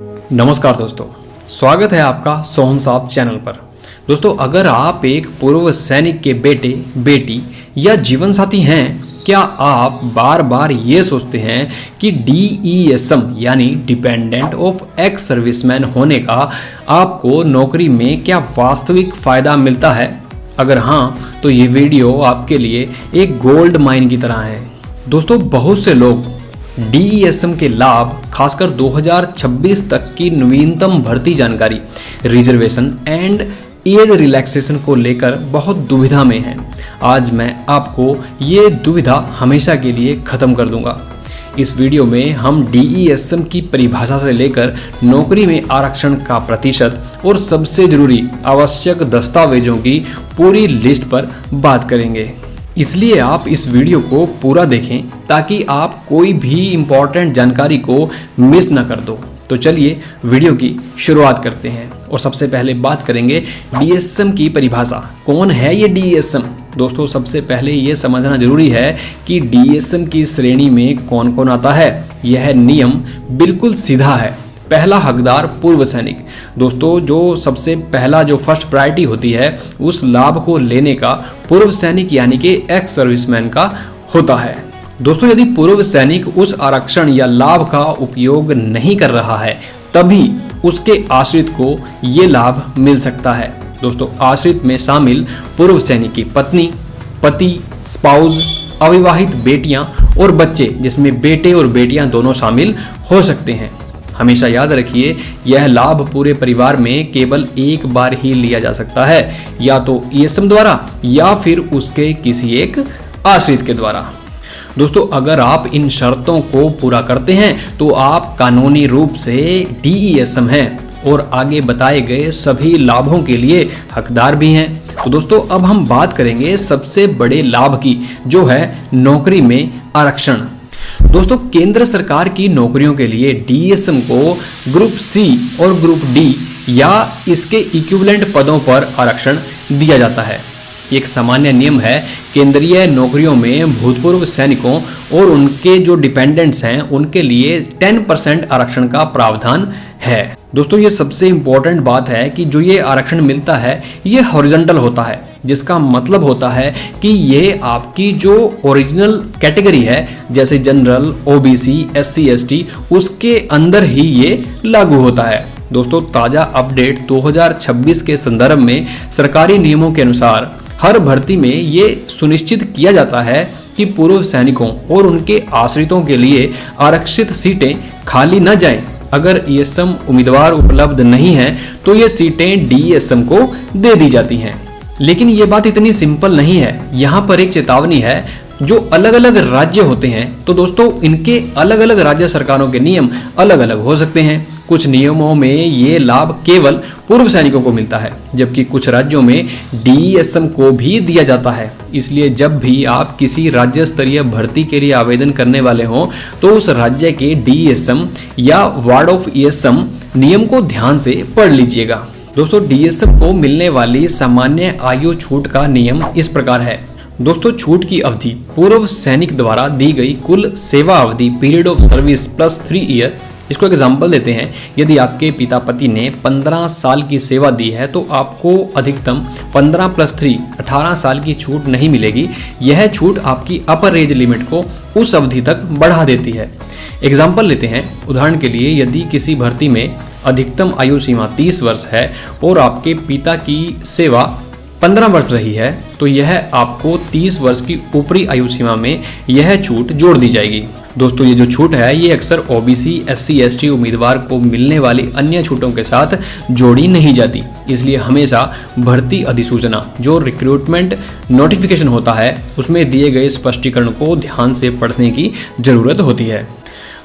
नमस्कार दोस्तों, स्वागत है आपका सोहन साहब चैनल पर। दोस्तों, अगर आप एक पूर्व सैनिक के बेटे बेटी या जीवन साथी हैं, क्या आप बार बार ये सोचते हैं कि DESM यानी डिपेंडेंट ऑफ एक्स सर्विसमैन होने का आपको नौकरी में क्या वास्तविक फायदा मिलता है? अगर हाँ, तो ये वीडियो आपके लिए एक गोल्ड माइन की तरह है। दोस्तों, बहुत से लोग DESM के लाभ, खासकर 2026 तक की नवीनतम भर्ती जानकारी, रिजर्वेशन एंड एज रिलैक्सेशन को लेकर बहुत दुविधा में हैं। आज मैं आपको ये दुविधा हमेशा के लिए खत्म कर दूंगा। इस वीडियो में हम DESM की परिभाषा से लेकर नौकरी में आरक्षण का प्रतिशत और सबसे जरूरी आवश्यक दस्तावेजों की पूरी लिस्ट पर बात करेंगे। इसलिए आप इस वीडियो को पूरा देखें ताकि आप कोई भी इम्पोर्टेंट जानकारी को मिस ना कर दो। तो चलिए वीडियो की शुरुआत करते हैं और सबसे पहले बात करेंगे DESM की परिभाषा। कौन है ये DESM? दोस्तों, सबसे पहले ये समझना जरूरी है कि DESM की श्रेणी में कौन कौन आता है। यह नियम बिल्कुल सीधा है। पहला हकदार पूर्व सैनिक। दोस्तों, जो सबसे पहला जो फर्स्ट प्रायोरिटी होती है उस लाभ को लेने का पूर्व सैनिक यानी कि एक्स सर्विसमैन का होता है। दोस्तों, यदि पूर्व सैनिक उस आरक्षण या लाभ का उपयोग नहीं कर रहा है तभी उसके आश्रित को ये लाभ मिल सकता है। दोस्तों, आश्रित में शामिल पूर्व सैनिक की पत्नी, पति, स्पाउस, अविवाहित बेटियां और बच्चे, जिसमें बेटे और बेटियां दोनों शामिल हो सकते हैं। हमेशा याद रखिए, यह लाभ पूरे परिवार में केवल एक बार ही लिया जा सकता है, या तो ESM द्वारा या फिर उसके किसी एक आश्रित के द्वारा। दोस्तों, अगर आप इन शर्तों को पूरा करते हैं तो आप कानूनी रूप से DESM हैं और आगे बताए गए सभी लाभों के लिए हकदार भी हैं। तो दोस्तों, अब हम बात करेंगे सबसे बड़े लाभ की, जो है नौकरी में आरक्षण। दोस्तों, केंद्र सरकार की नौकरियों के लिए DESM को ग्रुप C और ग्रुप D या इसके इक्विवेलेंट पदों पर आरक्षण दिया जाता है। एक सामान्य नियम है, केंद्रीय नौकरियों में भूतपूर्व सैनिकों और उनके जो डिपेंडेंट्स हैं उनके लिए 10% आरक्षण का प्रावधान है। दोस्तों, ये सबसे इंपॉर्टेंट बात है कि जो ये आरक्षण मिलता है ये हॉरिजॉन्टल होता है, जिसका मतलब होता है कि ये आपकी जो ओरिजिनल कैटेगरी है, जैसे जनरल, OBC, SC, ST, उसके अंदर ही ये लागू होता है। दोस्तों, ताजा अपडेट 2026 के संदर्भ में सरकारी नियमों के अनुसार हर भर्ती में ये सुनिश्चित किया जाता है कि पूर्व सैनिकों और उनके आश्रितों के लिए आरक्षित सीटें खाली न जाएं। अगर ESM उम्मीदवार उपलब्ध नहीं है तो ये सीटें DESM को दे दी जाती हैं। लेकिन ये बात इतनी सिंपल नहीं है। यहाँ पर एक चेतावनी है, जो अलग अलग राज्य होते हैं तो दोस्तों इनके अलग अलग राज्य सरकारों के नियम अलग अलग हो सकते हैं। कुछ नियमों में ये लाभ केवल पूर्व सैनिकों को मिलता है, जबकि कुछ राज्यों में DESM को भी दिया जाता है। इसलिए जब भी आप किसी राज्य स्तरीय भर्ती के लिए आवेदन करने वाले हों तो उस राज्य के DESM या वार्ड ऑफ ESM नियम को ध्यान से पढ़ लीजिएगा। दोस्तों, DESM को मिलने वाली सामान्य आयु छूट का नियम इस प्रकार है। दोस्तों, छूट की अवधि पूर्व सैनिक द्वारा दी गई कुल सेवा अवधि, period of service plus 3 year. इसको एग्जाम्पल देते हैं, यदि आपके पिता पति ने 15 साल की सेवा दी है तो आपको अधिकतम 15 + 3 18 साल की छूट नहीं मिलेगी। यह छूट आपकी अपर एज लिमिट को उस अवधि तक बढ़ा देती है। एग्जाम्पल लेते हैं, उदाहरण के लिए यदि किसी भर्ती में अधिकतम आयु सीमा 30 वर्ष है और आपके पिता की सेवा 15 वर्ष रही है तो यह आपको 30 वर्ष की ऊपरी आयु सीमा में यह छूट जोड़ दी जाएगी। दोस्तों, ये जो छूट है ये अक्सर OBC, SC, ST उम्मीदवार को मिलने वाली अन्य छूटों के साथ जोड़ी नहीं जाती। इसलिए हमेशा भर्ती अधिसूचना, जो रिक्रूटमेंट नोटिफिकेशन होता है, उसमें दिए गए स्पष्टीकरण को ध्यान से पढ़ने की जरूरत होती है।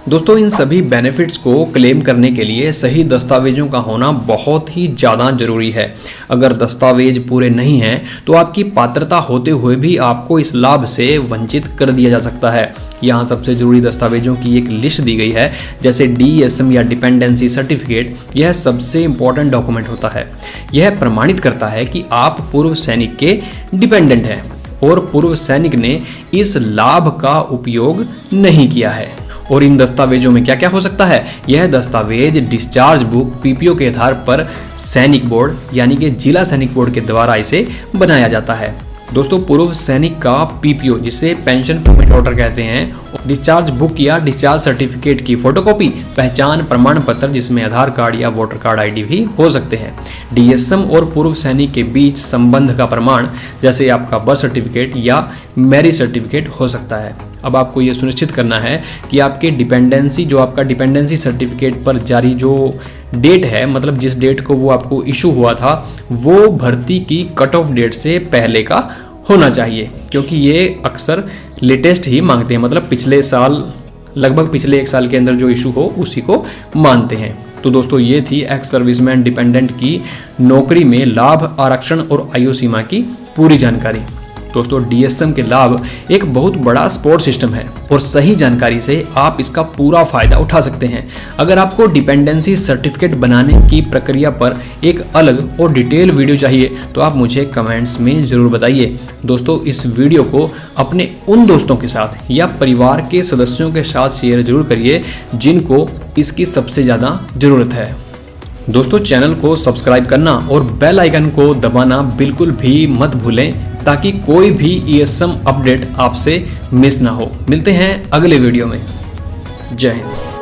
दोस्तों, इन सभी बेनिफिट्स को क्लेम करने के लिए सही दस्तावेजों का होना बहुत ही ज़्यादा जरूरी है। अगर दस्तावेज पूरे नहीं हैं तो आपकी पात्रता होते हुए भी आपको इस लाभ से वंचित कर दिया जा सकता है। यहाँ सबसे जरूरी दस्तावेजों की एक लिस्ट दी गई है, जैसे DESM या डिपेंडेंसी सर्टिफिकेट। यह सबसे इंपॉर्टेंट डॉक्यूमेंट होता है। यह प्रमाणित करता है कि आप पूर्व सैनिक के डिपेंडेंट हैं और पूर्व सैनिक ने इस लाभ का उपयोग नहीं किया है। और इन दस्तावेजों में क्या क्या हो सकता है? यह दस्तावेज डिस्चार्ज बुक पीपीओ के आधार पर सैनिक बोर्ड यानी कि जिला सैनिक बोर्ड के द्वारा इसे बनाया जाता है। दोस्तों, पूर्व सैनिक का पीपीओ जिसे पेंशन पेमेंट ऑर्डर कहते हैं, डिस्चार्ज बुक या डिस्चार्ज सर्टिफिकेट की फोटोकॉपी, पहचान प्रमाण पत्र जिसमें आधार कार्ड या वोटर कार्ड आईडी भी हो सकते हैं, डीएसएम और पूर्व सैनिक के बीच संबंध का प्रमाण जैसे आपका बर्थ सर्टिफिकेट या मैरिज सर्टिफिकेट हो सकता है। अब आपको ये सुनिश्चित करना है कि आपके डिपेंडेंसी जो आपका डिपेंडेंसी सर्टिफिकेट पर जारी जो डेट है, मतलब जिस डेट को वो आपको इशू हुआ था, वो भर्ती की कट ऑफ डेट से पहले का होना चाहिए, क्योंकि ये अक्सर लेटेस्ट ही मांगते हैं, मतलब पिछले साल, लगभग पिछले 1 साल के अंदर जो इशू हो उसी को मानते हैं। तो दोस्तों, ये थी एक्स सर्विसमैन डिपेंडेंट की नौकरी में लाभ, आरक्षण और आयु सीमा की पूरी जानकारी। दोस्तों, डीएसएम के लाभ एक बहुत बड़ा सपोर्ट सिस्टम है और सही जानकारी से आप इसका पूरा फायदा उठा सकते हैं। अगर आपको डिपेंडेंसी सर्टिफिकेट बनाने की प्रक्रिया पर एक अलग और डिटेल वीडियो चाहिए तो आप मुझे कमेंट्स में जरूर बताइए। दोस्तों, इस वीडियो को अपने उन दोस्तों के साथ या परिवार के सदस्यों के साथ शेयर जरूर करिए जिनको इसकी सबसे ज़्यादा ज़रूरत है। दोस्तों, चैनल को सब्सक्राइब करना और बेल आइकन को दबाना बिल्कुल भी मत भूलें ताकि कोई भी ईएसएम अपडेट आपसे मिस ना हो। मिलते हैं अगले वीडियो में। जय हिंद।